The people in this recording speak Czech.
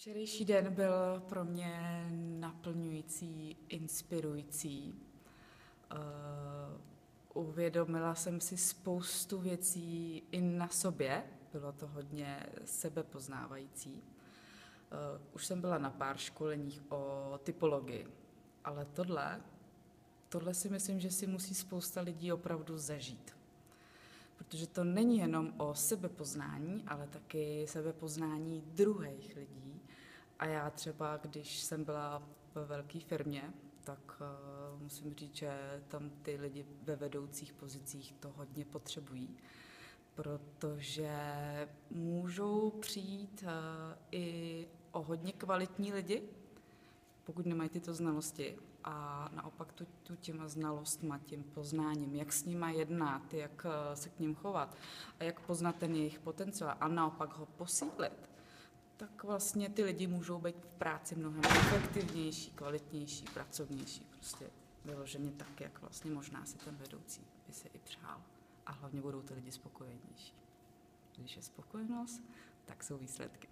Včerejší den byl pro mě naplňující, inspirující. Uvědomila jsem si spoustu věcí i na sobě, bylo to hodně sebepoznávající. Už jsem byla na pár školeních o typologii, ale tohle si myslím, že si musí spousta lidí opravdu zažít. Protože to není jenom o sebepoznání, ale taky sebepoznání druhých lidí. A já třeba, když jsem byla ve velké firmě, tak musím říct, že tam ty lidi ve vedoucích pozicích to hodně potřebují, protože můžou přijít i o hodně kvalitní lidi, pokud nemají tyto znalosti, a naopak tu těma znalostma, tím poznáním, jak s nima jednat, jak se k ním chovat a jak poznat ten jejich potenciál a naopak ho posílit, tak vlastně ty lidi můžou být v práci mnohem efektivnější, kvalitnější, pracovnější, prostě vyloženě tak, jak vlastně možná si ten vedoucí by se i přál. A hlavně budou ty lidi spokojenější. Když je spokojenost, tak jsou výsledky.